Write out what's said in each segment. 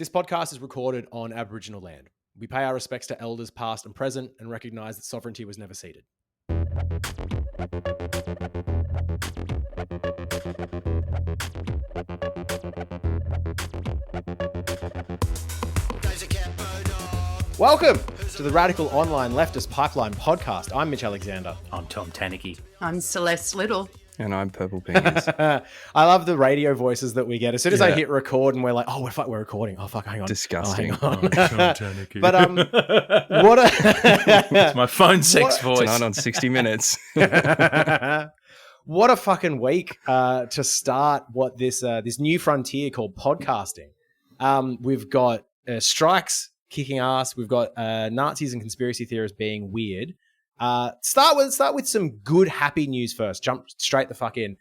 This podcast is recorded on Aboriginal land. We pay our respects to elders past and present and recognise that sovereignty was never ceded. Welcome to the Radical Online Leftist Pipeline Podcast. I'm Mitch Alexander. I'm Tom Tanneke. I'm Celeste Little. And I'm Purple Penis. I love the radio voices that we get. As soon as I hit record and we're like, oh, we're recording. Oh, fuck, hang on. Disgusting. Oh, hang on. Tom Tanneke. But what a... It's my phone sex voice. Tonight on 60 Minutes. What a fucking week to start what this new frontier called podcasting. We've got strikes kicking ass. We've got Nazis and conspiracy theorists being weird. Start with some good, happy news first. Jump straight the fuck in.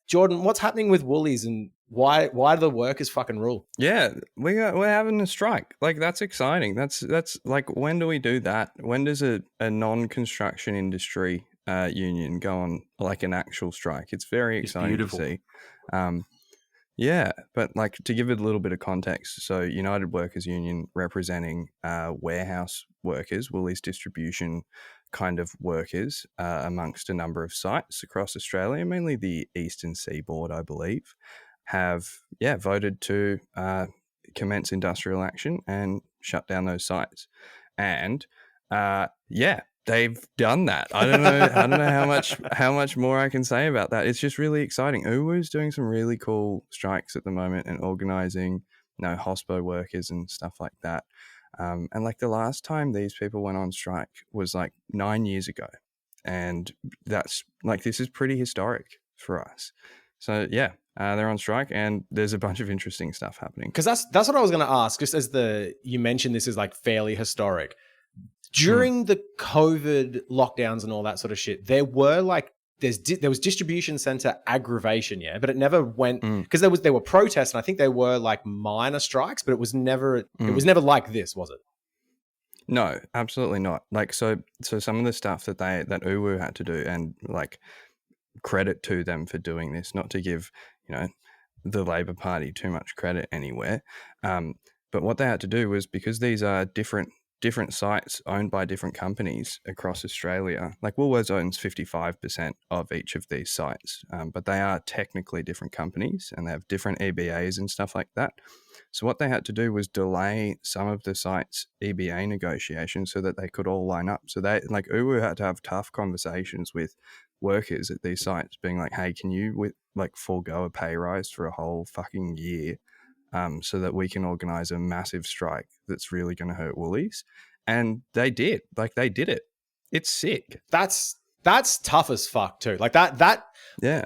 Jordan, what's happening with Woolies and why do the workers fucking rule? Yeah, we're having a strike. Like, that's exciting. That's like, when do we do that? When does a non-construction industry union go on like an actual strike? It's very exciting to see. Yeah, but like, to give it a little bit of context, so United Workers Union representing warehouse workers, Woolies distribution kind of workers amongst a number of sites across Australia, mainly the Eastern Seaboard, I believe, have voted to commence industrial action and shut down those sites. And they've done that. I don't know how much more I can say about that. It's just really exciting. Uwu's doing some really cool strikes at the moment and organising, hospo workers and stuff like that. And like, the last time these people went on strike was like 9 years ago, and that's like, this is pretty historic for us. So they're on strike, and there's a bunch of interesting stuff happening. Because that's what I was going to ask. Just as you mentioned, this is like fairly historic. During the COVID lockdowns and all that sort of shit, there were like there was distribution center aggravation, but it never went because there were protests, and I think there were like minor strikes, but it was never like this, was it? No, absolutely not. Like, so some of the stuff that Uwu had to do, and like, credit to them for doing this, not to give the Labor Party too much credit anywhere, but what they had to do was, because these are different sites owned by different companies across Australia. Like, Woolworths owns 55% of each of these sites, but they are technically different companies, and they have different EBAs and stuff like that. So what they had to do was delay some of the sites' EBA negotiations so that they could all line up. So they, like, Uwu had to have tough conversations with workers at these sites, being like, hey, can you forego a pay rise for a whole fucking year? So that we can organise a massive strike that's really going to hurt Woolies. And they did. Like, they did it. It's sick. That's tough as fuck too. Like, that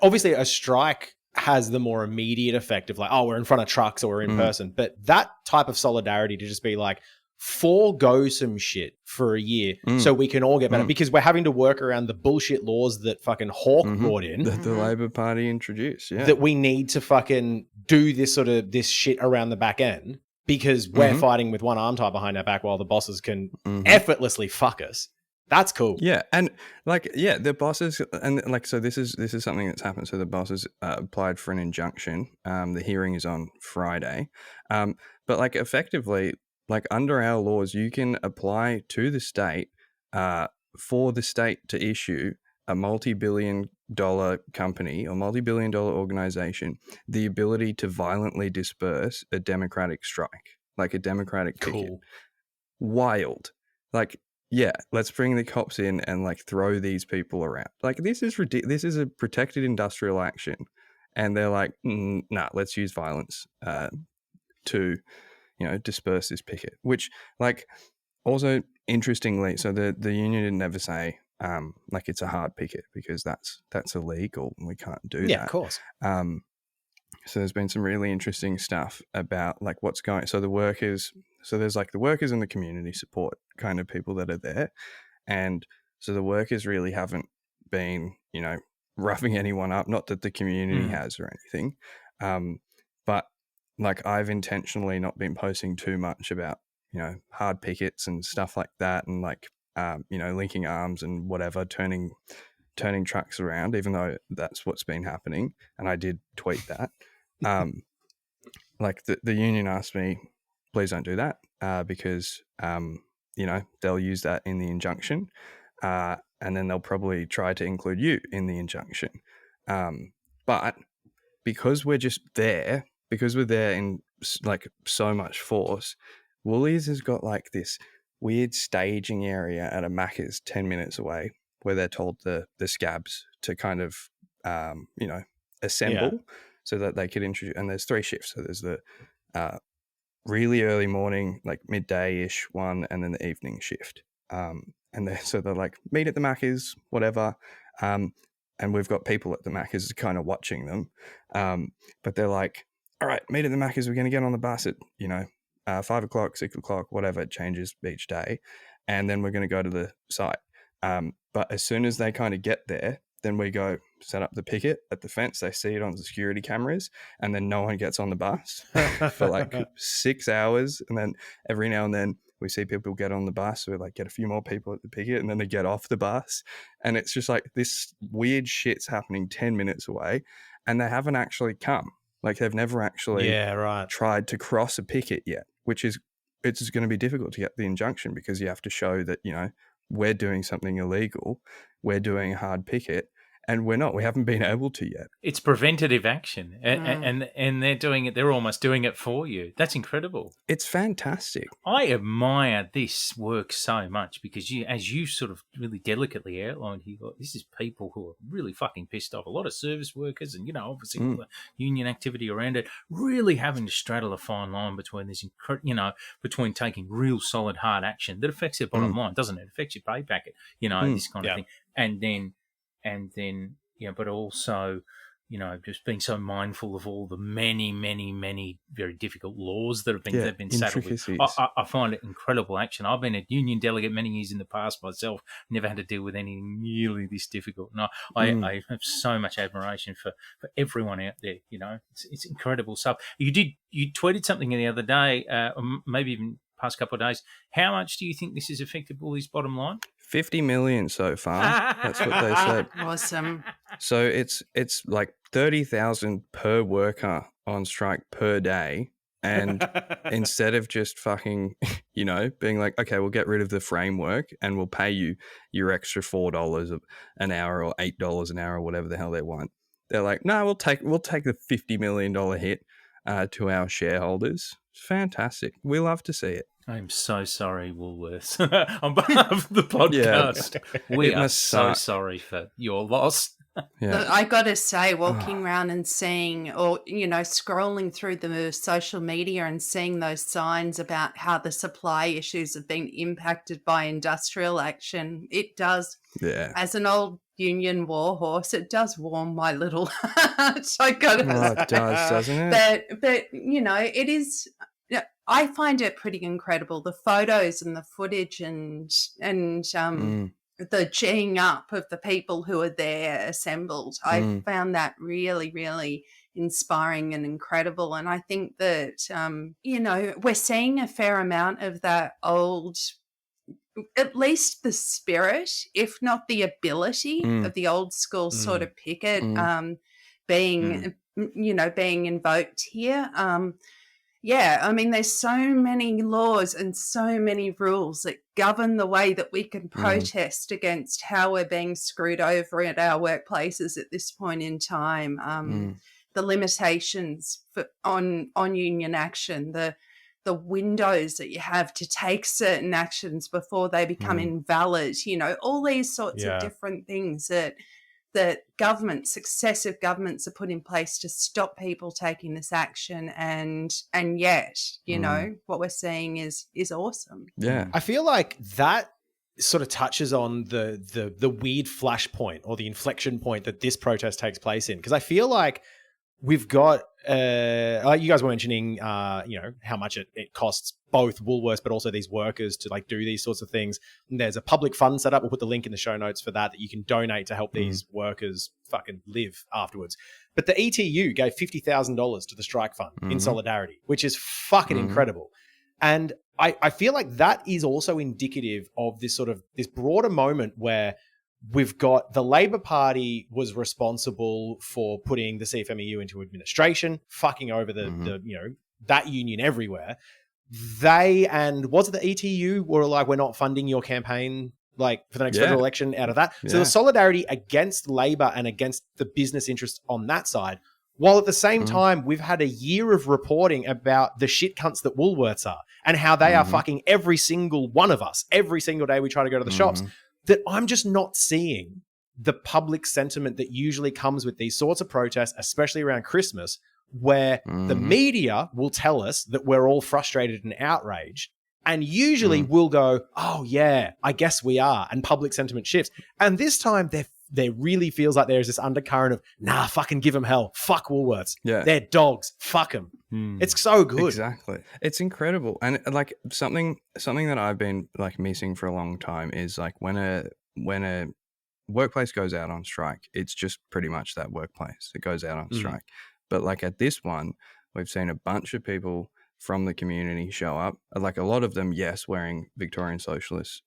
obviously a strike has the more immediate effect of like, oh, we're in front of trucks or we're in person. But that type of solidarity to just be like, forego some shit for a year so we can all get better, because we're having to work around the bullshit laws that fucking Hawke brought in, that the Labor Party introduced, that we need to fucking do this shit around the back end, because we're fighting with one arm tied behind our back while the bosses can effortlessly fuck us. That's cool. Yeah, and the bosses, and like, so this is something that's happened. So the bosses applied for an injunction. The hearing is on Friday, but like, effectively, like, under our laws, you can apply to the state for the state to issue a multi-billion-dollar company or multi-billion-dollar organization the ability to violently disperse a democratic strike, like a democratic picket. Wild. Like, let's bring the cops in and like throw these people around. Like, this is ridiculous. This is a protected industrial action, and they're like, nah, let's use violence to disperse this picket, which, like, also interestingly, so the union didn't ever say like it's a hard picket, because that's illegal and we can't do that. Yeah, of course. So there's been some really interesting stuff about like what's going. So there's like the workers and the community support kind of people that are there, and so the workers really haven't been roughing anyone up. Not that the community has or anything, but like, I've intentionally not been posting too much about, hard pickets and stuff like that, and like, linking arms and whatever, turning trucks around, even though that's what's been happening. And I did tweet that. Like, the union asked me, please don't do that because, they'll use that in the injunction and then they'll probably try to include you in the injunction. But because we're just there, because we're there in like so much force, Woolies has got like this weird staging area at a Macca's 10 minutes away where they're told the scabs to kind of, assemble so that they could introduce, and there's 3 shifts. So there's the really early morning, like midday-ish one, and then the evening shift. And they're like, meet at the Macca's, whatever. And we've got people at the Macca's kind of watching them. But they're like, all right, meet at the Macca's. We're going to get on the bus at, 5 o'clock, 6 o'clock, whatever. It changes each day. And then we're going to go to the site. But as soon as they kind of get there, then we go set up the picket at the fence. They see it on the security cameras, and then no one gets on the bus for like 6 hours. And then every now and then we see people get on the bus. We like get a few more people at the picket, and then they get off the bus. And it's just like this weird shit's happening 10 minutes away, and they haven't actually come. Like they've never actually tried to cross a picket yet, which is, it's going to be difficult to get the injunction because you have to show that, we're doing something illegal. We're doing a hard picket. And we're not. We haven't been able to yet. It's preventative action, and they're doing it. They're almost doing it for you. That's incredible. It's fantastic. I admire this work so much because as you sort of really delicately outlined here, this is people who are really fucking pissed off. A lot of service workers, and obviously all the union activity around it, really having to straddle a fine line between this, between taking real solid hard action that affects their bottom line, doesn't it? It affects your pay packet, this kind of thing, and then, but also, just being so mindful of all the many, many, many very difficult laws that have been saddled with. I find it incredible action. I've been a union delegate many years in the past myself, never had to deal with anything nearly this difficult. And I have so much admiration for everyone out there. It's incredible stuff. You tweeted something the other day, or maybe even past couple of days. How much do you think this has affected Woolies' bottom line? 50 million so far. That's what they said. Awesome. So it's like 30,000 per worker on strike per day. And instead of just fucking, being like, okay, we'll get rid of the framework and we'll pay you your extra $4 an hour or $8 an hour or whatever the hell they want. They're like, no, we'll take the $50 million hit to our shareholders. It's fantastic. We love to see it. I'm so sorry, Woolworths. On behalf of the podcast, we are so sorry for your loss. Look, I got to say, walking around and seeing, or, scrolling through the social media and seeing those signs about how the supply issues have been impacted by industrial action, it does, as an old union warhorse, it does warm my little heart. I got to say. It does, doesn't it? But it is... I find it pretty incredible, the photos and the footage and the geeing up of the people who are there assembled. I found that really, really inspiring and incredible. And I think that, we're seeing a fair amount of that old, at least the spirit, if not the ability of the old school sort of picket being invoked here. There's so many laws and so many rules that govern the way that we can protest against how we're being screwed over at our workplaces at this point in time. The limitations on union action, the windows that you have to take certain actions before they become invalid, all these sorts of different things that successive governments are put in place to stop people taking this action, and yet, what we're seeing is awesome. Yeah. I feel like that sort of touches on the weird flashpoint or the inflection point that this protest takes place in, because I feel like we've got you guys were mentioning how much it costs both Woolworths but also these workers to like do these sorts of things. And there's a public fund set up. We'll put the link in the show notes for that you can donate to help these workers fucking live afterwards. But the ETU gave $50,000 to the strike fund in solidarity, which is fucking incredible. And I feel like that is also indicative of this broader moment where we've got the Labor Party was responsible for putting the CFMEU into administration, fucking over that union everywhere. they and was it the ETU were like, we're not funding your campaign like for the next federal election out of that. So the solidarity against Labor and against the business interest on that side, while at the same time, we've had a year of reporting about the shit cunts that Woolworths are and how they are fucking every single one of us. Every single day we try to go to the shops, that I'm just not seeing the public sentiment that usually comes with these sorts of protests, especially around Christmas, where the media will tell us that we're all frustrated and outraged. And usually we'll go, oh yeah, I guess we are. And public sentiment shifts. And this time there really feels like there's this undercurrent of, nah, fucking give them hell. Fuck Woolworths. Yeah. They're dogs. Fuck them. It's so good. Exactly. It's incredible. And like something that I've been like missing for a long time is like when a workplace goes out on strike, it's just pretty much that workplace that goes out on strike. But like at this one, we've seen a bunch of people from the community show up, like a lot of them, yes, wearing Victorian Socialist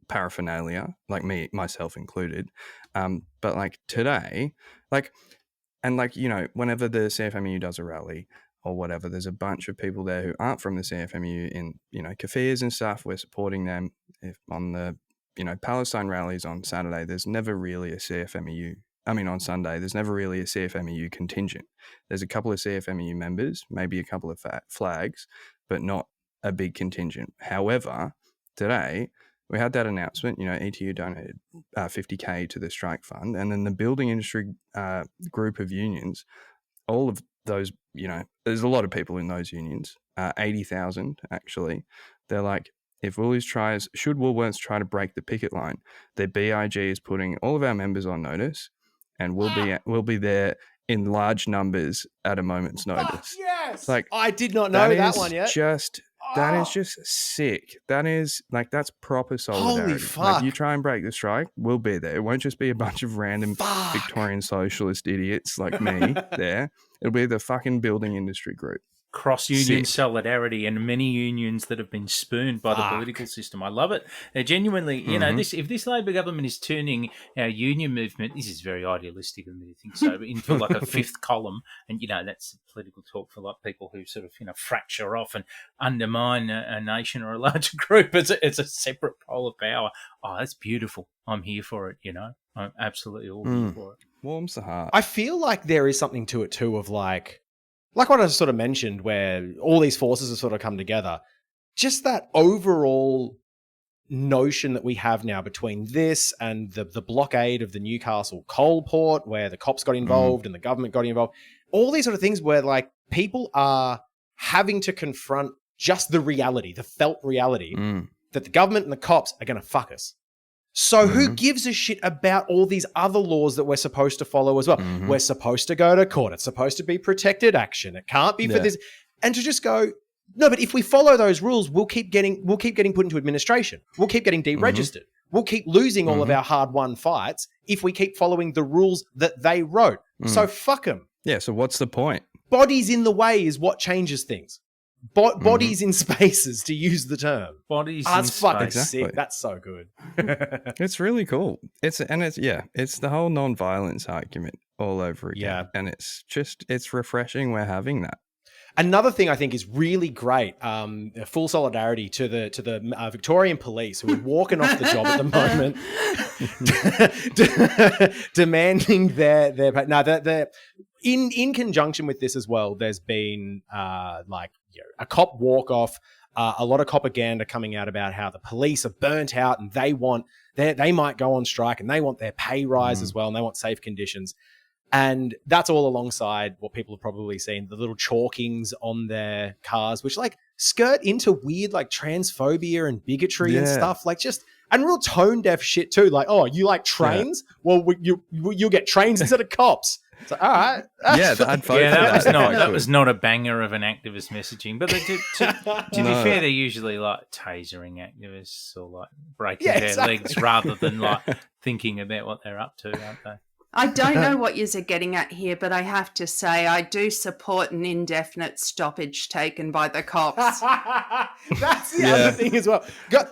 paraphernalia, like myself included. But like today, like, and like, you know, whenever the CFMU does a rally or whatever, there's a bunch of people there who aren't from the CFMU in, you know, cafes and stuff. We're supporting them. If on the, you know, Palestine rallies on Saturday, there's never really a CFMU. I mean, on Sunday, there's never really a CFMEU contingent. There's a couple of CFMEU members, maybe a couple of flags, but not a big contingent. However, today, we had that announcement, you know, ETU donated $50K to the strike fund, and then the building industry group of unions, all of those, you know, there's a lot of people in those unions, 80,000 actually. They're like, should Woolworths try to break the picket line, their BIG is putting all of our members on notice, and we'll be there in large numbers at a moment's notice. Yes, like I did not know that one yet. That is just sick. That is like that's proper solidarity. Holy fuck! Like, you try and break the strike, we'll be there. It won't just be a bunch of random Victorian socialist idiots like me there. It'll be the fucking building industry group. Cross-union solidarity and many unions that have been spurned by the political system. I love it. Genuinely, you know, if this Labor government is turning our union movement, this is very idealistic of me to think so, but into like a fifth column, and, you know, that's political talk for like people who sort of, you know, fracture off and undermine a nation or a larger group. It's a separate pole of power. Oh, that's beautiful. I'm here for it, you know. I'm absolutely all here for it. Warms the heart. I feel like there is something to it too of like what I sort of mentioned, where all these forces have sort of come together. Just that overall notion that we have now between this and the blockade of the Newcastle coal port, where the cops got involved and the government got involved. All these sort of things where like people are having to confront just the reality, the felt reality that the government and the cops are going to fuck us. So who gives a shit about all these other laws that we're supposed to follow as well? We're supposed to go to court. It's supposed to be protected action. It can't be for this. And to just go, no, but if we follow those rules, we'll keep getting put into administration. We'll keep getting deregistered. We'll keep losing all of our hard-won fights if we keep following the rules that they wrote. So fuck them. Yeah, so what's the point? Bodies in the way is what changes things. Bodies in spaces, to use the term. Bodies in that's fucking exactly. sick. That's so good. It's really cool. It's the whole non-violence argument all over again. Yeah. And it's refreshing we're having that. Another thing I think is really great, full solidarity to the Victorian police who are walking off the job at the moment, demanding their in conjunction with this as well. There's been a cop walk off, a lot of propaganda coming out about how the police are burnt out and they might go on strike and they want their pay rise as well, and they want safe conditions. And that's all alongside what people have probably seen, the little chalkings on their cars, which like skirt into weird like transphobia and bigotry and stuff, like just and real tone deaf shit too. Like, oh, you like trains? Well, you'll get trains instead of cops. So, all right. That was not a banger of an activist messaging. But to be fair, they're usually like tasering activists or like breaking their legs rather than like thinking about what they're up to, aren't they? I don't know what you're getting at here, but I have to say I do support an indefinite stoppage taken by the cops. That's the other thing as well.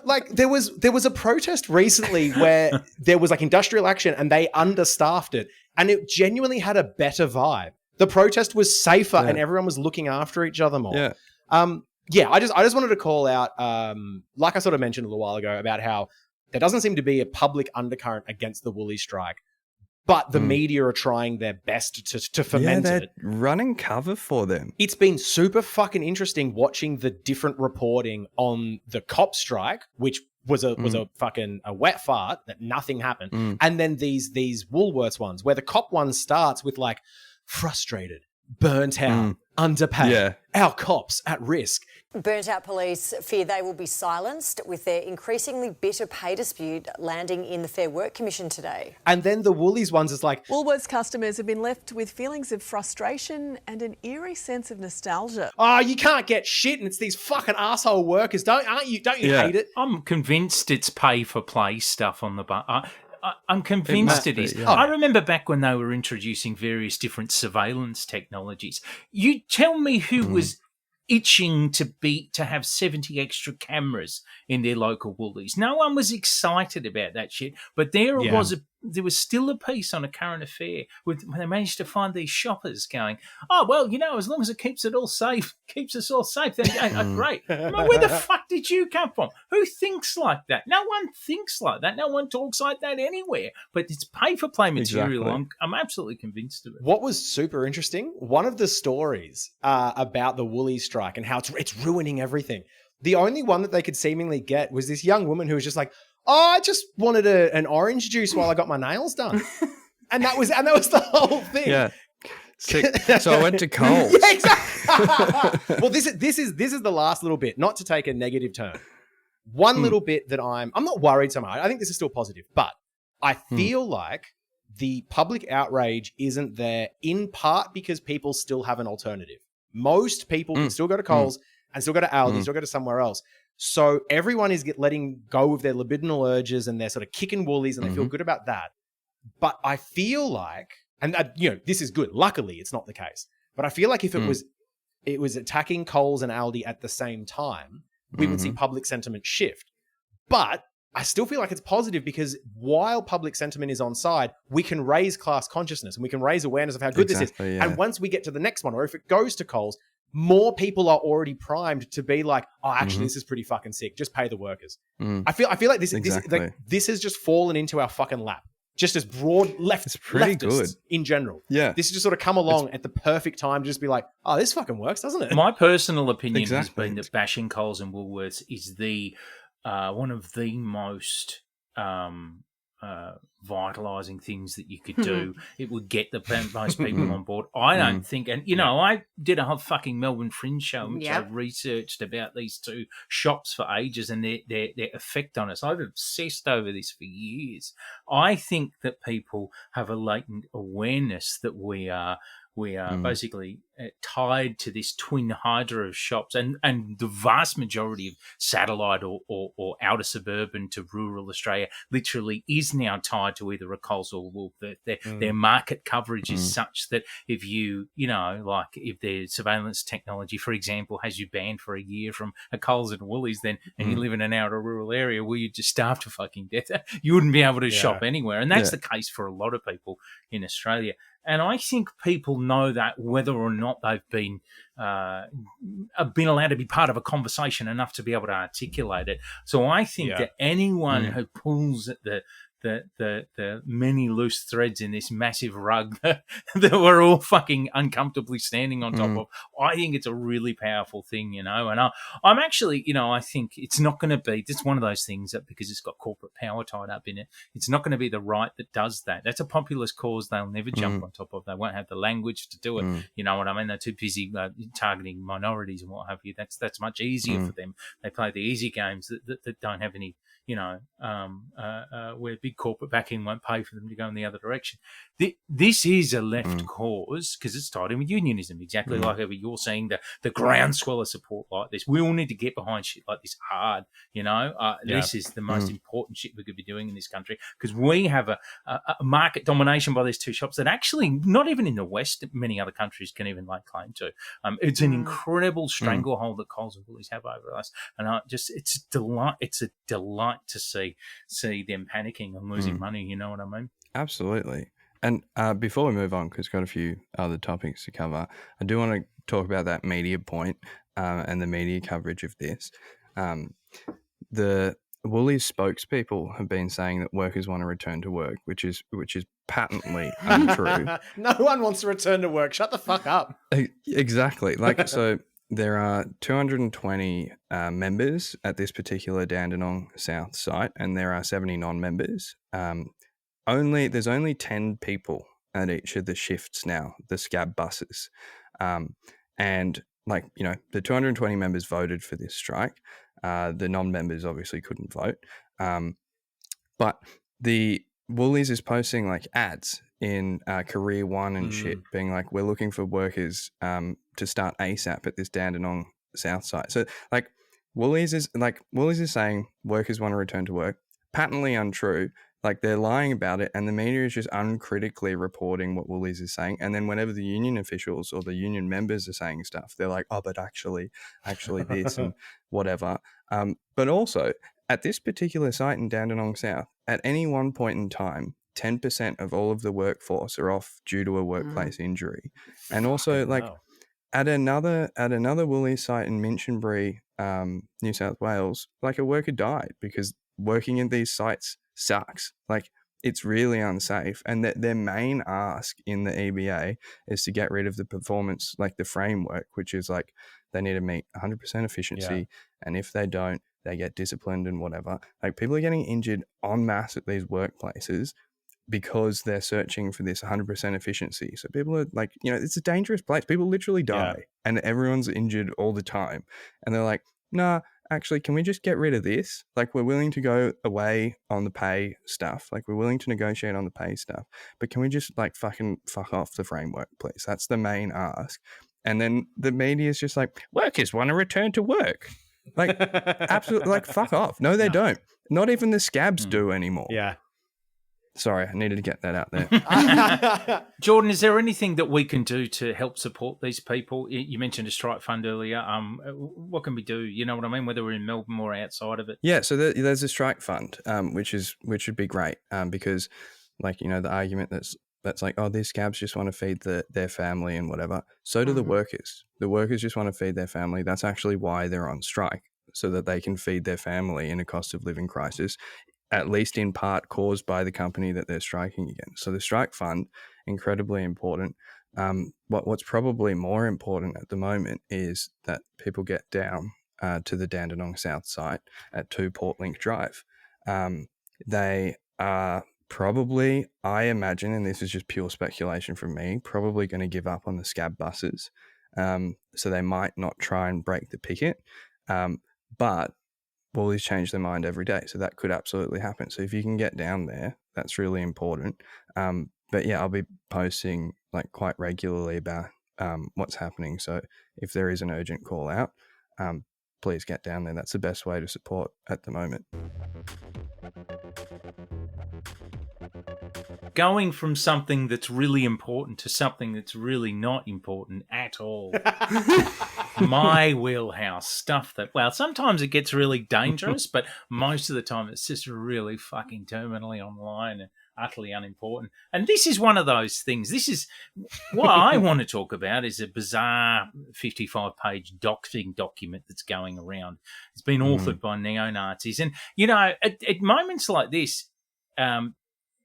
Like there was a protest recently where there was like industrial action and they understaffed it, and it genuinely had a better vibe. The protest was safer and everyone was looking after each other more. Yeah. yeah, I just wanted to call out, like I sort of mentioned a little while ago, about how there doesn't seem to be a public undercurrent against the Woolies strike, but the media are trying their best to ferment they're it. running cover for them. It's been super fucking interesting watching the different reporting on the cop strike, which was a fucking a wet fart that nothing happened, and then these Woolworths ones where the cop one starts with like frustrated, burnt out, underpaid, our cops at risk. Burnt out police fear they will be silenced with their increasingly bitter pay dispute landing in the Fair Work Commission today. And then the Woolies ones is like, Woolworths customers have been left with feelings of frustration and an eerie sense of nostalgia. oh, you can't get shit, and it's these fucking asshole workers. Don't you hate it? I'm convinced it's pay for play stuff on the I'm convinced it is. Yeah. I remember back when they were introducing various different surveillance technologies. You tell me who was itching to have 70 extra cameras in their local Woolies. No one was excited about that shit. But there was still a piece on a current affair when they managed to find these shoppers going, oh, well, as long as it keeps us all safe, then great. I mean, where the fuck did you come from? Who thinks like that? No one thinks like that. No one talks like that anywhere. But it's pay-for-play material. Exactly. I'm absolutely convinced of it. What was super interesting, one of the stories about the Woolies strike and how it's ruining everything, the only one that they could seemingly get was this young woman who was just like, oh, I just wanted an orange juice while I got my nails done. and that was the whole thing. Yeah. So I went to Coles. Yeah, exactly. Well, this is the last little bit, not to take a negative turn. One little bit that I'm not worried so much. I think this is still positive, but I feel like the public outrage isn't there in part because people still have an alternative. Most people can still go to Coles and still go to Aldi, still go to somewhere else. So everyone is letting go of their libidinal urges and they're sort of kicking Woolies and they feel good about that. But I feel like, and this is good. Luckily, it's not the case. But I feel like if it was attacking Coles and Aldi at the same time, we would see public sentiment shift. But I still feel like it's positive because while public sentiment is on side, we can raise class consciousness and we can raise awareness of how good this is. Yeah. And once we get to the next one, or if it goes to Coles, more people are already primed to be like, oh, actually, this is pretty fucking sick. Just pay the workers. I feel like this has just fallen into our fucking lap. Just as broad leftists good in general. Yeah. This has just sort of come along at the perfect time to just be like, oh, this fucking works, doesn't it? My personal opinion has been that bashing Coles and Woolworths is one of the most vitalising things that you could do. It would get the most people on board. I don't think, and I did a whole fucking Melbourne Fringe show in which I researched about these two shops for ages and their effect on us. I've obsessed over this for years. I think that people have a latent awareness that we are basically tied to this twin hydra of shops, and the vast majority of satellite or outer suburban to rural Australia literally is now tied to either a Coles or Woolworths. Their market coverage is such that if if their surveillance technology, for example, has you banned for a year from a Coles and Woolies, and you live in an outer rural area where you'd just starve to fucking death, you wouldn't be able to shop anywhere. And that's the case for a lot of people in Australia. And I think people know that whether or not they've been allowed to be part of a conversation enough to be able to articulate it. So I think that anyone who pulls at the many loose threads in this massive rug that we're all fucking uncomfortably standing on top of, I think it's a really powerful thing, and I'm actually, I think it's not going to be, it's one of those things that because it's got corporate power tied up in it, it's not going to be the right that does that. That's a populist cause they'll never jump on top of. They won't have the language to do it. You know what I mean? They're too busy targeting minorities and what have you. That's much easier for them. They play the easy games that don't have any, where big corporate backing won't pay for them to go in the other direction. This is a left cause because it's tied in with unionism, exactly like you're saying, the groundswell of support like this. We all need to get behind shit like this hard, This is the most important shit we could be doing in this country because we have a market domination by these two shops that actually, not even in the West, many other countries can even lay claim to. It's an incredible stranglehold that Coles and Woolies have over us. And it's a delight to see them panicking and losing money, you know what I mean? Absolutely. And before we move on, because we've got a few other topics to cover, I do want to talk about that media point and the media coverage of this. The Woolies spokespeople have been saying that workers want to return to work, which is patently untrue. No one wants to return to work. Shut the fuck up. Exactly. Like, so there are 220 members at this particular Dandenong South site, and there are 70 non-members. There's only 10 people at each of the shifts now, the scab buses. And like, you know, the 220 members voted for this strike. The non-members obviously couldn't vote. But the Woolies is posting like ads in Career One and shit, being like, we're looking for workers to start ASAP at this Dandenong South site. So like Woolies is saying workers want to return to work. Patently untrue. Like, they're lying about it, and the media is just uncritically reporting what Woolies is saying. And then whenever the union officials or the union members are saying stuff, they're like, oh, but actually this and whatever. But also, at this particular site in Dandenong South, at any one point in time, 10% of all of the workforce are off due to a workplace injury. And also, like, at another Woolies site in Minchinbury, New South Wales, like, a worker died because working in these sites sucks. Like, it's really unsafe, and that their main ask in the EBA is to get rid of the performance, like the framework, which is like they need to meet 100% efficiency, and if they don't, they get disciplined and whatever. Like, people are getting injured en masse at these workplaces because they're searching for this 100% efficiency. So people are like, you know, it's a dangerous place. People literally die, and everyone's injured all the time, and they're like, nah, actually, can we just get rid of this? Like, we're willing to go away on the pay stuff. Like, we're willing to negotiate on the pay stuff. But can we just, like, fucking fuck off the framework, please? That's the main ask. And then the media is just like, workers want to return to work. Like, absolutely, like, fuck off. No, they don't. Not even the scabs do anymore. Yeah. Sorry, I needed to get that out there. Jordan, is there anything that we can do to help support these people? You mentioned a strike fund earlier. What can we do? You know what I mean? Whether we're in Melbourne or outside of it. Yeah, so there's a strike fund, which would be great, because, like, you know, the argument that's like, oh, these scabs just want to feed their family and whatever. So do the workers. The workers just want to feed their family. That's actually why they're on strike, so that they can feed their family in a cost of living crisis, at least in part caused by the company that they're striking against. So the strike fund, incredibly important. What's probably more important at the moment is that people get down to the Dandenong South site at 2 Portlink Drive. They are probably, I imagine, and this is just pure speculation from me, probably going to give up on the scab buses. So they might not try and break the picket. But Woolies change their mind every day, so that could absolutely happen. So if you can get down there, that's really important. But yeah, I'll be posting like quite regularly about what's happening. So if there is an urgent call out, please get down there. That's the best way to support at the moment. Going from something that's really important to something that's really not important at all. My wheelhouse stuff that, well, sometimes it gets really dangerous, but most of the time it's just really fucking terminally online and utterly unimportant. And this is one of those things. This is what I want to talk about, is a bizarre 55-page doxing document that's going around. It's been authored by neo-Nazis. And, you know, at moments like this,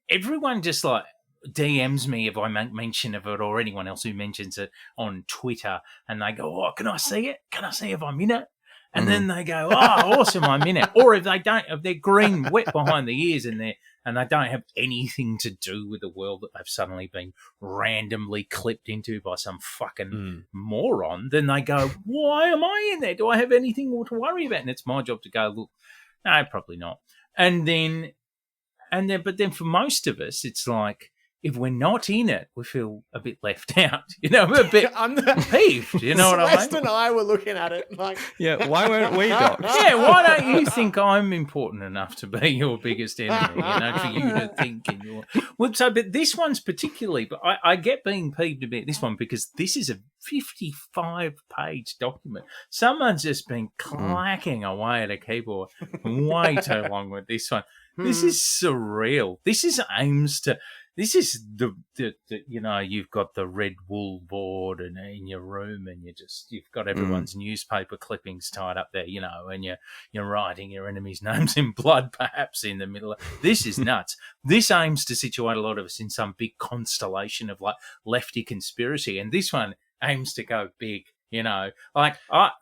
everyone just like DMs me if I make mention of it, or anyone else who mentions it on Twitter, and they go, oh, can I see it? Can I see if I'm in it? And then they go, oh, awesome, I'm in it. Or if they don't, if they're green, wet behind the ears, and they don't have anything to do with the world that they've suddenly been randomly clipped into by some fucking moron, then they go, why am I in there? Do I have anything more to worry about? And it's my job to go, look, no, probably not. But then for most of us, it's like, if we're not in it, we feel a bit left out. You know, we're a bit peeved. You know what I mean? Celeste and I were looking at it like, yeah, why weren't we docs? Yeah, why don't you think I'm important enough to be your biggest enemy? You know, for you to think in your. Well, so, but this one's particularly, but I get being peeved about this one because this is a 55-page document. Someone's just been clacking away at a keyboard way too long with this one. This is surreal. This is aims to. This is the you've got the red wool board and in your room, and you've got everyone's newspaper clippings tied up there, and you're writing your enemies' names in blood, perhaps in the middle. This is nuts. This aims to situate a lot of us in some big constellation of like lefty conspiracy, and this one aims to go big.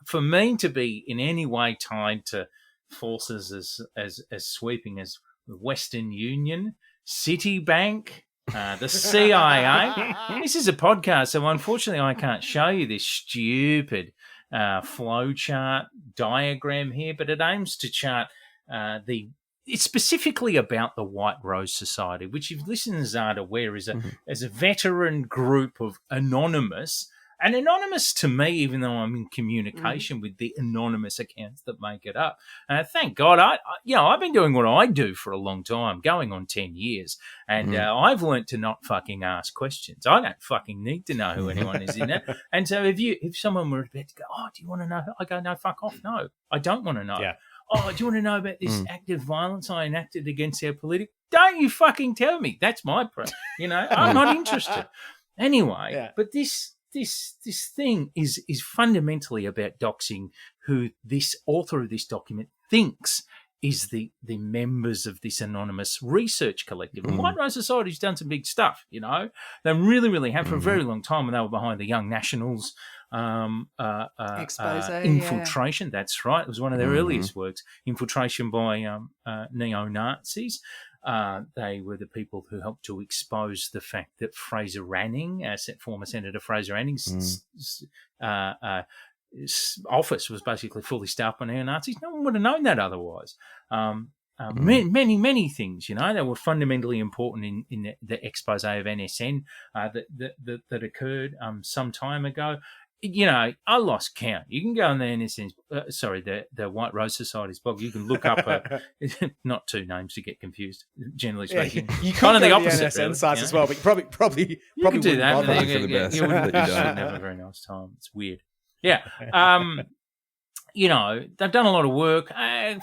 For me to be in any way tied to forces as sweeping as the Western Union, Citibank, the CIA. This is a podcast, so unfortunately I can't show you this stupid flowchart diagram here, but it aims to chart it's specifically about the White Rose Society, which if listeners aren't aware is a veteran group of anonymous. And anonymous to me, even though I'm in communication with the anonymous accounts that make it up. Thank God, I've been doing what I do for a long time, going on 10 years, and I've learnt to not fucking ask questions. I don't fucking need to know who anyone is in there. And so if someone were about to go, oh, do you want to know? I go, no, fuck off, no, I don't want to know. Yeah. Oh, do you want to know about this act of violence I enacted against our political? Don't you fucking tell me. That's my I'm not interested. Anyway, but this thing is fundamentally about doxing who this author of this document thinks is the members of this anonymous research collective. And White Rose Society's done some big stuff, They really, really have for a very long time, and they were behind the Young Nationals infiltration. Yeah. That's right. It was one of their earliest works, infiltration by neo-Nazis. They were the people who helped to expose the fact that Fraser Anning, former Senator Fraser Anning's office was basically fully staffed by neo-Nazis. No one would have known that otherwise. Many things, that were fundamentally important in the expose of NSN that occurred some time ago. I lost count. You can go on the NSN's, the White Rose Society's blog. You can look up not two names to get confused. Generally speaking, you kind of the opposite. The NSN sites as well, but you probably do that. For the best. You wouldn't have a very nice time. It's weird. Yeah. They've done a lot of work.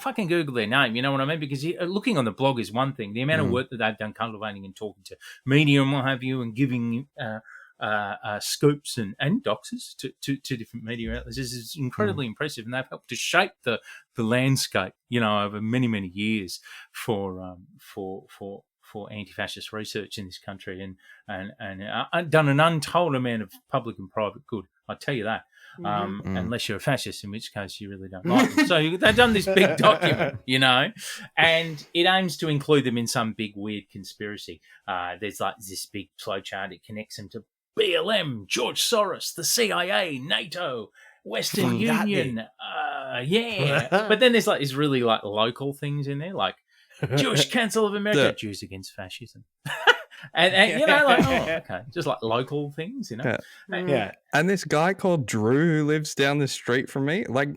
Fucking Google their name, you know what I mean? Because looking on the blog is one thing. The amount of work that they've done cultivating and talking to media and what have you, and giving scoops and doxes to different media outlets is incredibly impressive, and they've helped to shape the landscape, over many years for anti-fascist research in this country, and done an untold amount of public and private good. I tell you that. Unless you're a fascist, in which case you really don't like them. So they've done this big document, and it aims to include them in some big weird conspiracy. There's like this big flowchart. It connects them to BLM, George Soros, the CIA, NATO, Western Union. But then there's like these really like local things in there, like Jewish Council of America, Jews Against Fascism. And okay, just like local things, And this guy called Drew who lives down the street from me, like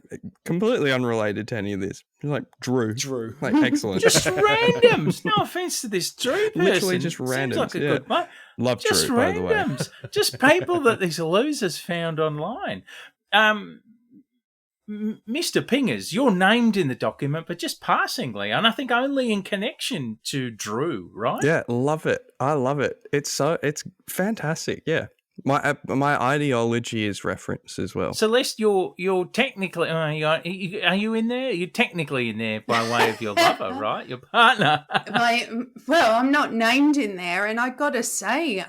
completely unrelated to any of this. Like Drew, like excellent. Just randoms. No offense to this Drew person. Literally just randoms. Seems like a good mate. Love just Drew, randoms. by the way. Just people that these losers found online. Mr. Pingers, you're named in the document, but just passingly, and I think only in connection to Drew, right? Yeah, love it. I love it. It's fantastic. Yeah, my ideology is referenced as well. Celeste, you're technically are you in there? You're technically in there by way of your lover, right? Your partner. I'm not named in there, and I got to say,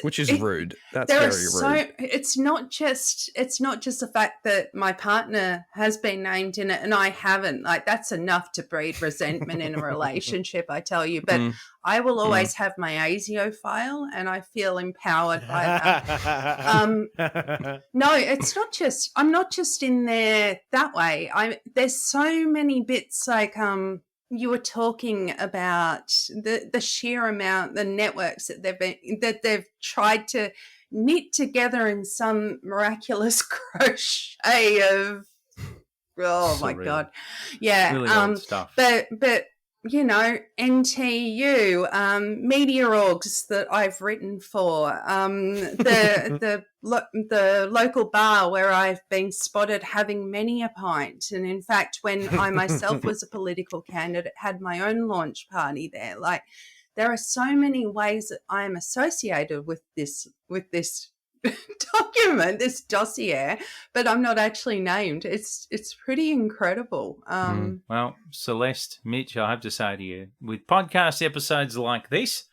which is rude. That's very rude. It's not just the fact that my partner has been named in it and I haven't. Like, that's enough to breed resentment in a relationship, I tell you. But I will always have my ASIO file, and I feel empowered by that. No, it's not just. I'm not just in there that way. There's so many bits like you were talking about the sheer amount, the networks that they've tried to knit together in some miraculous crochet of. Oh my God, yeah, really old stuff. But NTU, media orgs that I've written for, the local bar where I've been spotted having many a pint, and in fact, when I myself was a political candidate, had my own launch party there. Like, there are so many ways that I am associated with this document, this dossier, but I'm not actually named. It's pretty incredible. Well, Celeste, Mitch, I have to say to you, with podcast episodes like this,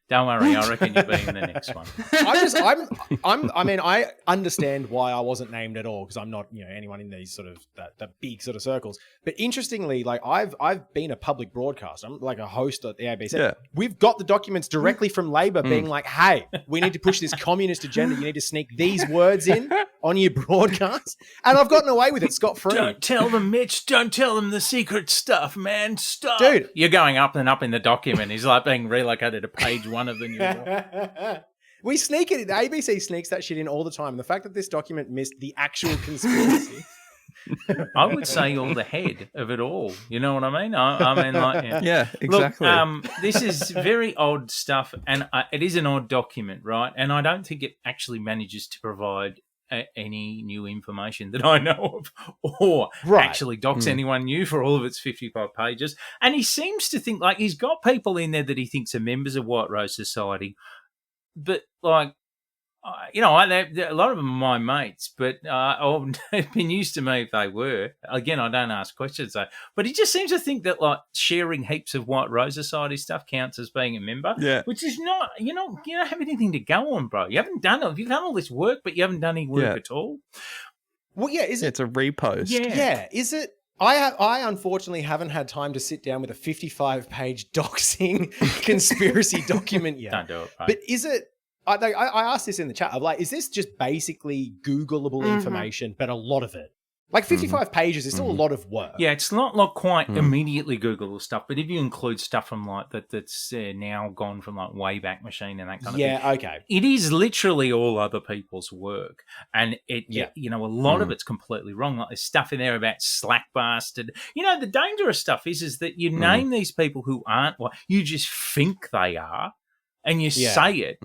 don't worry, I reckon you'll be in the next one. I understand why I wasn't named at all, because I'm not, anyone in these sort of the big sort of circles. But interestingly, like I've been a public broadcaster. I'm like a host at the ABC. Yeah. We've got the documents directly from Labor being like, hey, we need to push this communist agenda. You need to sneak these words in on your broadcast. And I've gotten away with it scot-free. Don't tell them, Mitch. Don't tell them the secret stuff, man. Stop. Dude. You're going up and up in the document. He's like being relocated to page one of the new one. We sneak it. The ABC sneaks that shit in all the time. And the fact that this document missed the actual conspiracy. I would say you're the head of it all. You know what I mean? I mean, like, yeah, exactly. Look, this is very odd stuff, and it is an odd document, right? And I don't think it actually manages to provide any new information that I know of, or actually docs anyone new for all of its 55 pages. And he seems to think like he's got people in there that he thinks are members of White Rose Society, but like, a lot of them are my mates, but it's been used to me if they were. Again, I don't ask questions though. But he just seems to think that like sharing heaps of White Rose Society stuff counts as being a member, which is not. You don't have anything to go on, bro. You haven't done it. You've done all this work, but you haven't done any work at all. Well, it's a repost. Yeah, is it? I unfortunately haven't had time to sit down with a 55-page doxing conspiracy document yet. Don't do it, bro. But is it? I asked this in the chat. I'm like, is this just basically Googleable information, but a lot of it? Like 55 pages is still a lot of work. Yeah, it's not like quite immediately Googleable stuff, but if you include stuff from like that's now gone from like Wayback Machine and that kind of thing. Yeah, okay. It is literally all other people's work. And a lot of it's completely wrong. Like there's stuff in there about Slack bastard. The dangerous stuff is that you name these people who aren't what you just think they are. And you say it.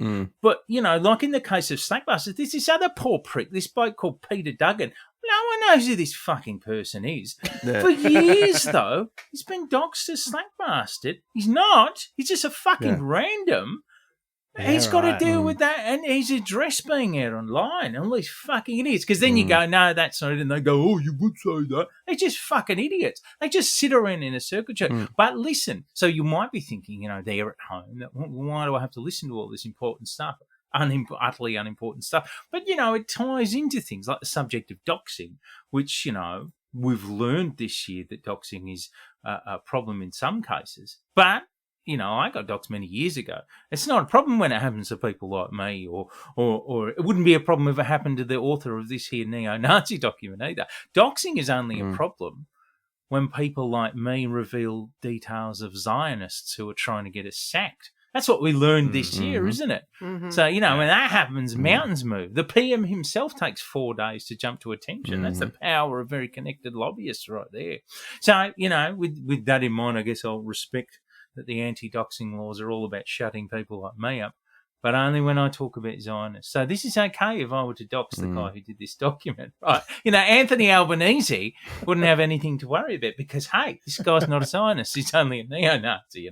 But, like in the case of Slackbusters, there's this other poor prick, this bloke called Peter Duggan. No one knows who this fucking person is. Yeah. For years, though, he's been doxed as Slackbastard. He's not. He's just a fucking random. Yeah, he's got to deal with that, and his address being out online. All these fucking idiots. Because then you go, no, that's not it. And they go, oh, you would say that. They're just fucking idiots. They just sit around in a circle chat. But listen, so you might be thinking, they're at home. That, why do I have to listen to all this important stuff? Utterly unimportant stuff. But, it ties into things like the subject of doxing, which, we've learned this year that doxing is a problem in some cases. But I got doxed many years ago. It's not a problem when it happens to people like me, or it wouldn't be a problem if it happened to the author of this here neo-Nazi document either. Doxing is only a problem when people like me reveal details of Zionists who are trying to get us sacked. That's what we learned this year, isn't it? So, when that happens, mountains move. The PM himself takes 4 days to jump to attention. That's the power of very connected lobbyists right there. So, with that in mind, I guess I'll respect that the anti-doxing laws are all about shutting people like me up, but only when I talk about Zionists. So this is okay if I were to dox the guy who did this document. Right. Anthony Albanese wouldn't have anything to worry about because, hey, this guy's not a Zionist. He's only a neo-Nazi,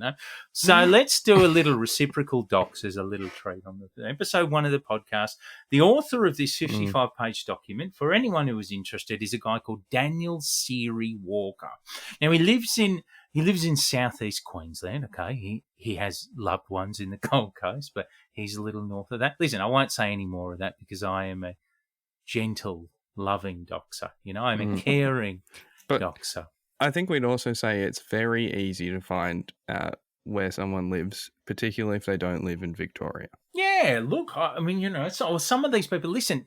So let's do a little reciprocal dox as a little treat on the episode 1 of the podcast. The author of this 55-page document, for anyone who is interested, is a guy called Daniel Seary Walker. Now, he lives in southeast Queensland, okay? He has loved ones in the Gold Coast, but he's a little north of that. Listen, I won't say any more of that because I am a gentle, loving doxer. I'm a caring doxer. I think we'd also say it's very easy to find where someone lives, particularly if they don't live in Victoria. Yeah, look, I mean, so some of these people, listen,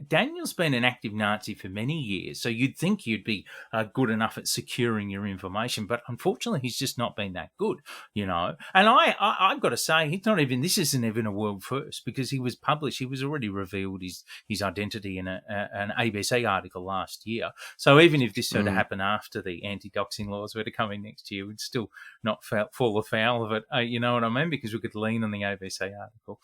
Daniel's been an active Nazi for many years, so you'd think you'd be good enough at securing your information, but unfortunately he's just not been that good, And I've got to say, this isn't even a world first, because he was already revealed his identity in an ABC article last year. So even if this sort of happened after the anti-doxing laws were to come in next year, we'd still not fall afoul of it, you know what I mean? Because we could lean on the ABC article.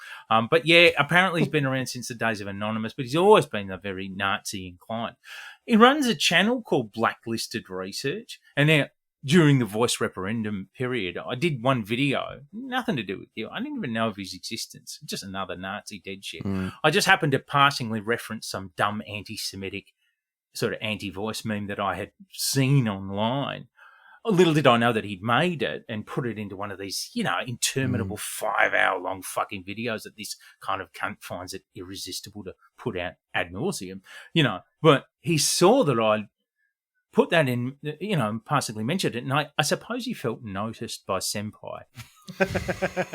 But yeah, apparently he's been around since the days of Anonymous, but he's always been a very Nazi inclined. He runs a channel called Blacklisted Research. And now, during the voice referendum period, I did one video, nothing to do with you. I didn't even know of his existence. Just another Nazi dead shit. I just happened to passingly reference some dumb anti-Semitic sort of anti-voice meme that I had seen online. Little did I know that he'd made it and put it into one of these, interminable 5-hour-long fucking videos that this kind of cunt finds it irresistible to put out ad nauseum, But he saw that I put that in, and passively mentioned it, and I suppose he felt noticed by Senpai.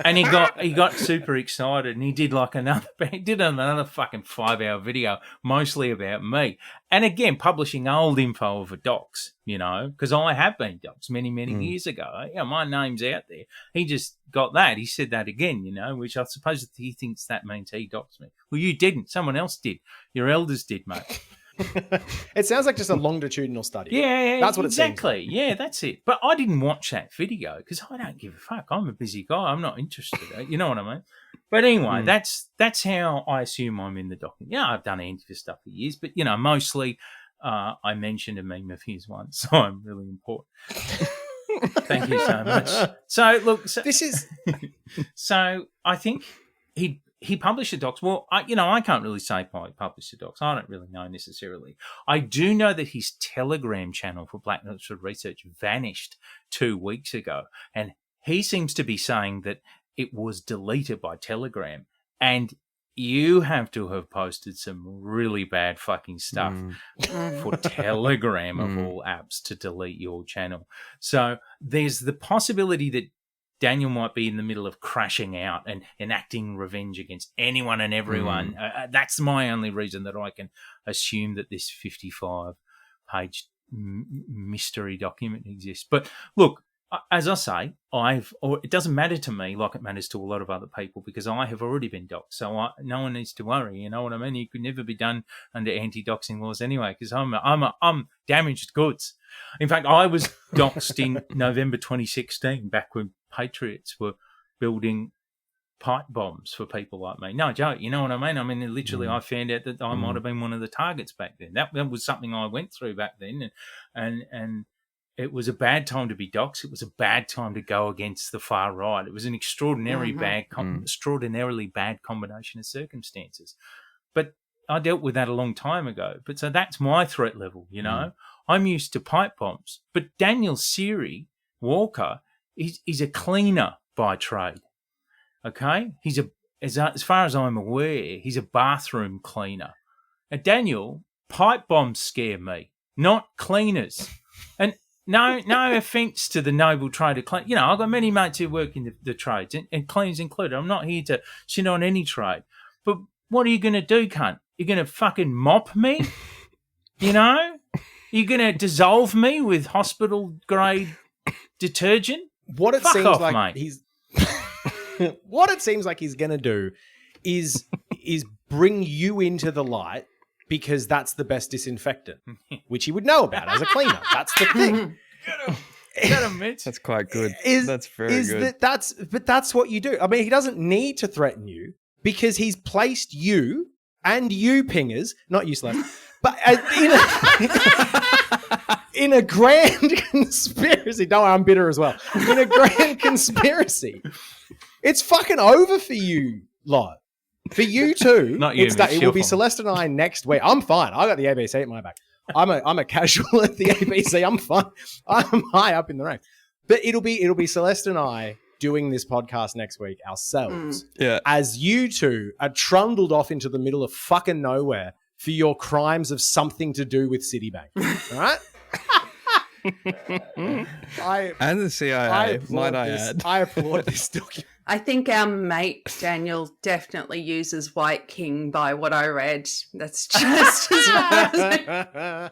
And he got super excited, and he did another fucking 5-hour video, mostly about me. And again, publishing old info of a docs, because I have been doxed many years ago. My name's out there. He just got that. He said that again, which I suppose he thinks that means he doxed me. Well, you didn't. Someone else did. Your elders did, mate. It sounds like just a longitudinal study. Yeah, that's what it seems exactly. like. Yeah, that's it. But I didn't watch that video because I don't give a fuck. I'm a busy guy. I'm not interested. You know what I mean? But anyway, that's how I assume I'm in the document. Yeah, I've done anti stuff for years, but mostly I mentioned a meme of his once, so I'm really important. Thank you so much. So look, This is so I think he published the docs. Well, I can't really say why he published the docs. I don't really know necessarily. I do know that his Telegram channel for Black Oxford Research vanished 2 weeks ago, and he seems to be saying that it was deleted by Telegram. And you have to have posted some really bad fucking stuff for Telegram of all apps to delete your channel. So there's the possibility that Daniel might be in the middle of crashing out and enacting revenge against anyone and everyone. That's my only reason that I can assume that this 55-page mystery document exists. But look, as I say, it doesn't matter to me like it matters to a lot of other people because I have already been doxed. So no one needs to worry. You know what I mean? You could never be done under anti-doxing laws anyway because I'm damaged goods. In fact, I was doxed in November 2016, back when Patriots were building pipe bombs for people like me. No joke, you know what I mean? I mean, literally, I found out that I might have been one of the targets back then. That was something I went through back then, and it was a bad time to be doxed. It was a bad time to go against the far right. It was an extraordinarily bad combination of circumstances. But I dealt with that a long time ago. But so that's my threat level, I'm used to pipe bombs. But Daniel Siri Walker is a cleaner by trade. Okay? As far as I'm aware, he's a bathroom cleaner. And Daniel, pipe bombs scare me, not cleaners. And no offence to the noble trade of clean. I've got many mates who work in the trades, and cleaners included. I'm not here to shit on any trade. But what are you going to do, cunt? You're going to fucking mop me? You're going to dissolve me with hospital-grade detergent? What it Fuck seems off, like mate. he's what it seems like he's going to do is bring you into the light because that's the best disinfectant, which he would know about as a cleaner. That's the thing. Get him, Mitch. That's quite good. That's very good. That's what you do. I mean, he doesn't need to threaten you because he's placed you and you pingers, not you sluts, but in a grand conspiracy. Don't worry, I'm bitter as well. In a grand conspiracy, it's fucking over for you lot. For you too. Not you, it will be Celeste and I next week. I'm fine. I got the ABC at my back. I'm a casual at the ABC. I'm fine. I'm high up in the ranks. But it'll be Celeste and I doing this podcast next week ourselves. Yeah. As you two are trundled off into the middle of fucking nowhere for your crimes of something to do with Citibank. All right? And the CIA, might I add. I applaud this document. I think our mate Daniel definitely uses White King by what I read. That's just as far as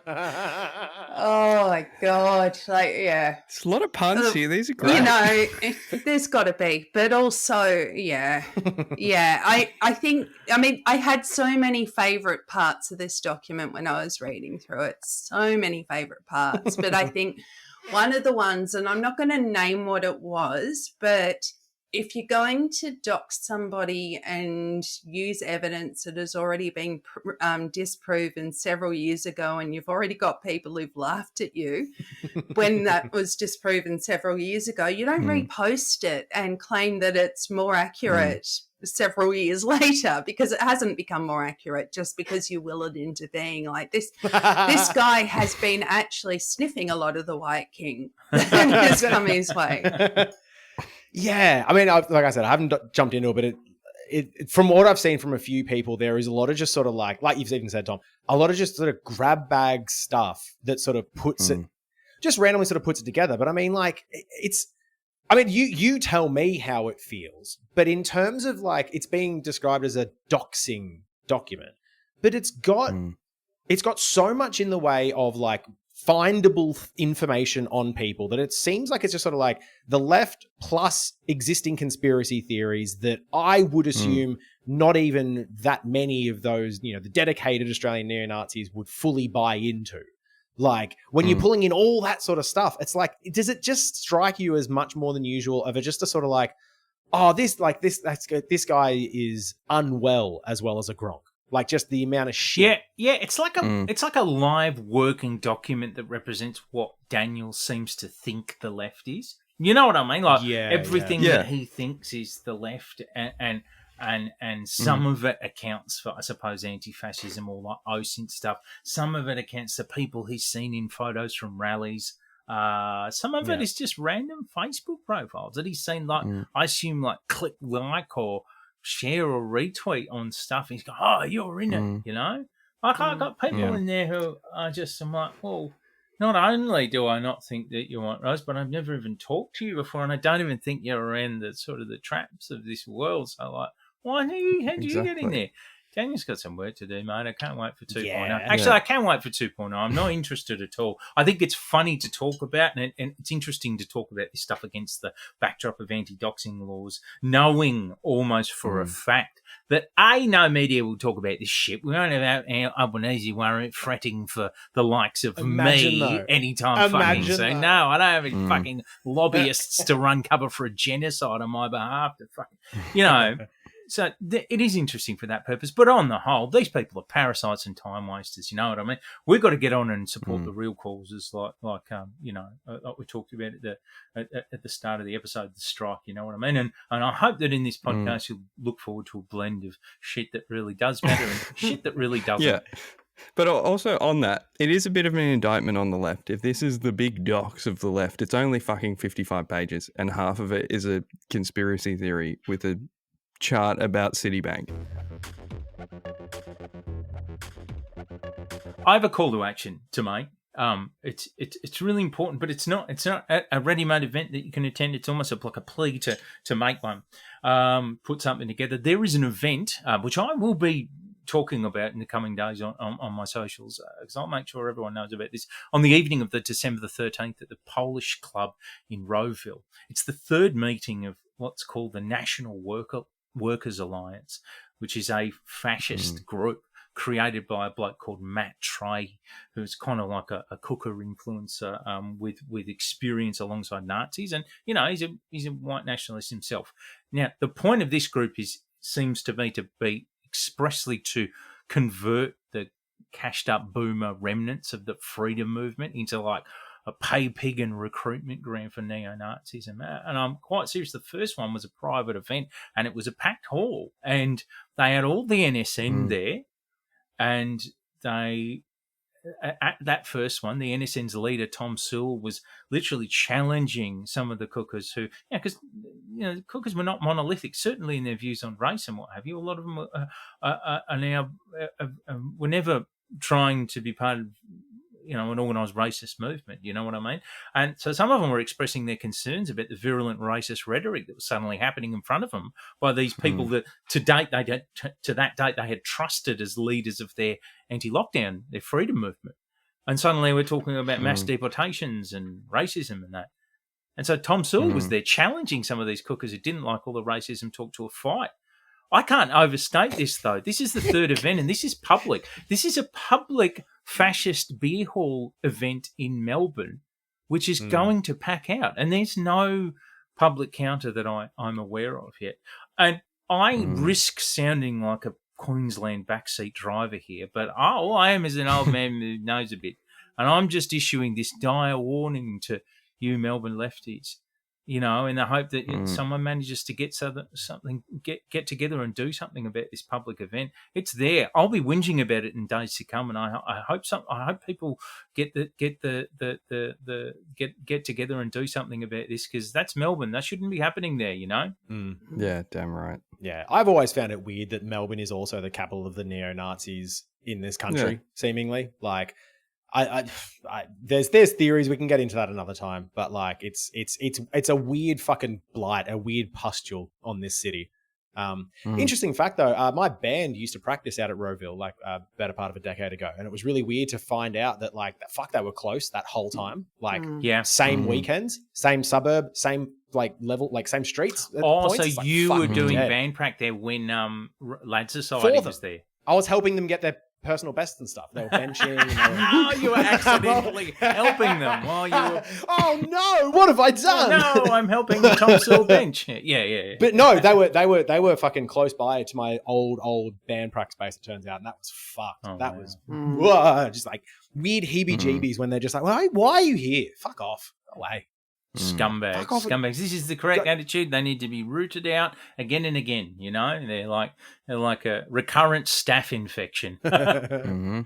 oh my God. Yeah. It's a lot of puns here. These are great. There's got to be. But also, yeah. I think, I had so many favourite parts of this document when I was reading through it. So many favourite parts. But I think one of the ones, and I'm not going to name what it was, but if you're going to dox somebody and use evidence that has already been disproven several years ago, and you've already got people who've laughed at you when that was disproven several years ago, you don't repost it and claim that it's more accurate several years later, because it hasn't become more accurate just because you will it into being like this. This guy has been actually sniffing a lot of the White King that has come his way. Yeah, I mean, like I said, I haven't jumped into it, but it from what I've seen from a few people, there is a lot of just sort of like you've even said, Tom, a lot of just sort of grab bag stuff that sort of puts it, just randomly sort of puts it together. But I mean, like you tell me how it feels, but in terms of like it's being described as a doxing document, but it's got so much in the way of like findable information on people that it seems like it's just sort of like the left plus existing conspiracy theories that I would assume not even that many of those, the dedicated Australian neo-Nazis would fully buy into. Like when you're pulling in all that sort of stuff, it's like, does it just strike you as much more than usual of just a sort of like, oh, this guy is unwell as well as a gronk? Like just the amount of shit. Yeah. It's like a live working document that represents what Daniel seems to think the left is. You know what I mean? Like everything that he thinks is the left, and some of it accounts for, I suppose, anti-fascism or like OSINT stuff. Some of it accounts for people he's seen in photos from rallies. Some of it is just random Facebook profiles that he's seen. Like I assume, like click like or share or retweet on stuff. He's going, oh, you're in it, you know? Like, I got people in there who are just, I'm like, well, not only do I not think that you want Rose, but I've never even talked to you before, and I don't even think you're around the sort of the traps of this world. So, like, how'd you get in there? Daniel's got some work to do, mate. I can't wait for 2.0. Actually, I can wait for 2.0. I'm not interested at all. I think it's funny to talk about, and it's interesting to talk about this stuff against the backdrop of anti-doxing laws, knowing almost for a fact that, no media will talk about this shit. We won't have Albanese worrying, fretting for the likes of me anytime fucking soon. No, I don't have any fucking lobbyists to run cover for a genocide on my behalf. To fucking, So it is interesting for that purpose. But on the whole, these people are parasites and time wasters. You know what I mean? We've got to get on and support the real causes, like we talked about at the start of the episode, the strike. You know what I mean? And I hope that in this podcast you'll look forward to a blend of shit that really does matter and shit that really doesn't. Yeah. But also on that, it is a bit of an indictment on the left. If this is the big docs of the left, it's only fucking 55 pages, and half of it is a conspiracy theory with a chart about Citibank. I have a call to action to make. It's really important, but it's not a ready-made event that you can attend. It's almost like a plea to make one. Put something together. There is an event which I will be talking about in the coming days on my socials, because I'll make sure everyone knows about this, on the evening of the December the 13th at the Polish Club in Rowville. It's the third meeting of what's called the National Workers Alliance, which is a fascist group created by a bloke called Matt Trey, who's kind of like a cooker influencer with experience alongside Nazis, and he's a white nationalist himself. Now, the point of this group seems to be expressly to convert the cashed up boomer remnants of the freedom movement into like a pay pig and recruitment ground for neo-Nazis. And I'm quite serious. The first one was a private event, and it was a packed hall, and they had all the NSN there, and they, at that first one, the NSN's leader, Tom Sewell, was literally challenging some of the cookers who, because the cookers were not monolithic, certainly in their views on race and what have you. A lot of them are now, were never trying to be part of an organised racist movement, you know what I mean? And so some of them were expressing their concerns about the virulent racist rhetoric that was suddenly happening in front of them by these people that to that date they had trusted as leaders of their anti-lockdown, their freedom movement. And suddenly we're talking about mass deportations and racism and that. And so Tom Sewell was there challenging some of these cookers who didn't like all the racism talk to a fight. I can't overstate this, though. This is the third event, and this is public. This is a public fascist beer hall event in Melbourne, which is going to pack out. And there's no public counter that I'm aware of yet. And I risk sounding like a Queensland backseat driver here, but all I am is an old man who knows a bit. And I'm just issuing this dire warning to you Melbourne lefties, in the hope that someone manages to get get together and do something about this public event. It's there. I'll be whinging about it in days to come, and I hope people get together and do something about this, because that's Melbourne. That shouldn't be happening there. Yeah, damn right. Yeah, I've always found it weird that Melbourne is also the capital of the neo-Nazis in this country, seemingly. Like, there's theories, we can get into that another time, but like it's a weird fucking blight, a weird pustule on this city. Interesting fact though, my band used to practice out at Rowville like better part of a decade ago, and it was really weird to find out that like they were close that whole time. Like same weekends, same suburb, same like level, like same streets. So like, you were doing band prac there when Lad Society was there. I was helping them get their personal bests and stuff. They were benching. You were accidentally helping them while you were... Oh no! What have I done? Oh, no, I'm helping the Tom Sewell bench. Yeah. But no, they were fucking close by to my old band practice space. It turns out, and that was fucked. Was just like weird heebie-jeebies when they're just like, why are you here? Fuck off, go away. Scumbags. This is the correct attitude. They need to be rooted out again and again. They're like a recurrent staph infection. Does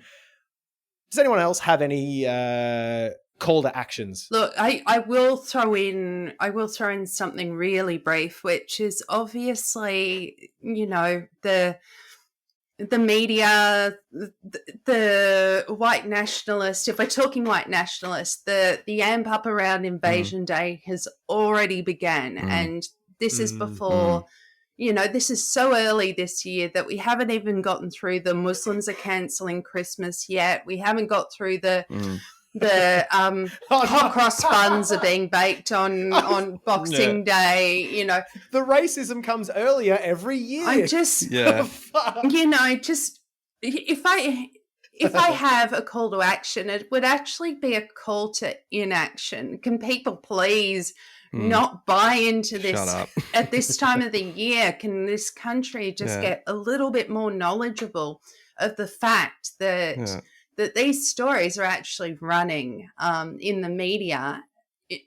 anyone else have any call to actions? Look, I will throw in something really brief, which is obviously, the media, the white nationalist, if we're talking white nationalist, the amp up around Invasion Day has already began. And this is before, this is so early this year that we haven't even gotten through the Muslims are cancelling Christmas yet. We haven't got through the hot cross buns are being baked on Boxing Day, The racism comes earlier every year. I just, if I have a call to action, it would actually be a call to inaction. Can people please not buy into this at this time of the year? Can this country just get a little bit more knowledgeable of the fact that that these stories are actually running in the media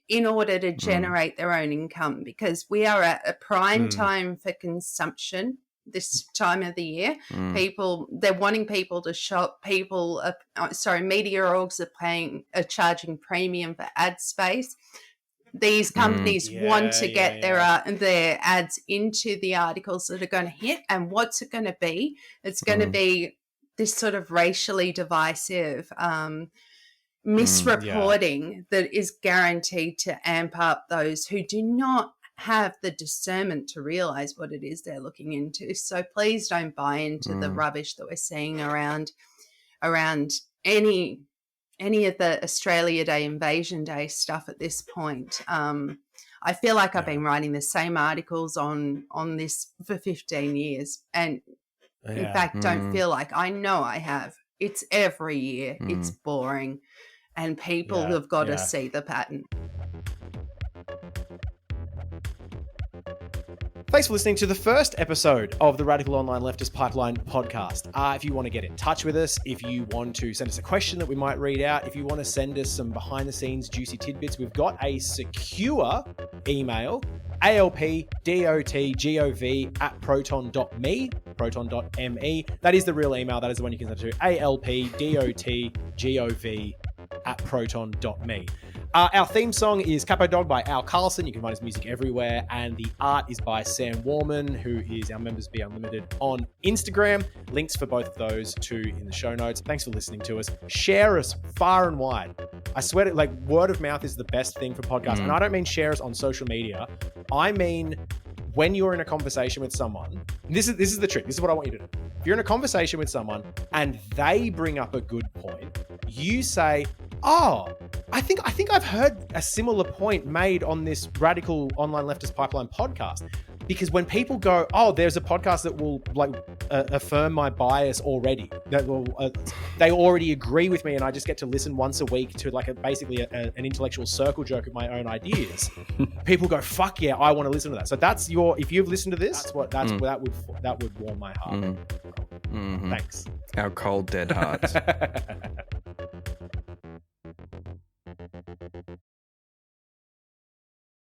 in order to generate their own income, because we are at a prime time for consumption this time of the year. They're wanting people to shop. media orgs are charging premium for ad space. These companies want to get their ads into the articles that are going to hit. And what's it going to be? It's going to be this sort of racially divisive misreporting that is guaranteed to amp up those who do not have the discernment to realize what it is they're looking into. So please don't buy into the rubbish that we're seeing around any of the Australia Day, Invasion Day stuff at this point. I feel like I've been writing the same articles on this for 15 years, and in fact, don't feel like, I know I have. It's every year. It's boring. And people have got to see the pattern. Thanks for listening to the first episode of the Radical Online Leftist Pipeline podcast. If you want to get in touch with us, if you want to send us a question that we might read out, if you want to send us some behind-the-scenes juicy tidbits, we've got a secure email, alpdotgov@proton.me, proton.me. That is the real email. That is the one you can send to, alpdotgov@proton.me. Our theme song is Capo Dog by Al Carlson. You can find his music everywhere. And the art is by Sam Warman, who is our Members Be Unlimited on Instagram. Links for both of those too in the show notes. Thanks for listening to us. Share us far and wide. I swear to, like, word of mouth is the best thing for podcasts. And I don't mean share us on social media. I mean, when you're in a conversation with someone, this is the trick. This is what I want you to do. If you're in a conversation with someone and they bring up a good point, you say, oh, I think I've heard a similar point made on this Radical Online Leftist Pipeline podcast. because when people go, oh, there's a podcast that will like affirm my bias already, that will they already agree with me, and I just get to listen once a week to like basically an intellectual circle jerk of my own ideas. People go, fuck yeah, I want to listen to that. So that's if you've listened to this, that would warm my heart. Thanks. Our cold dead hearts.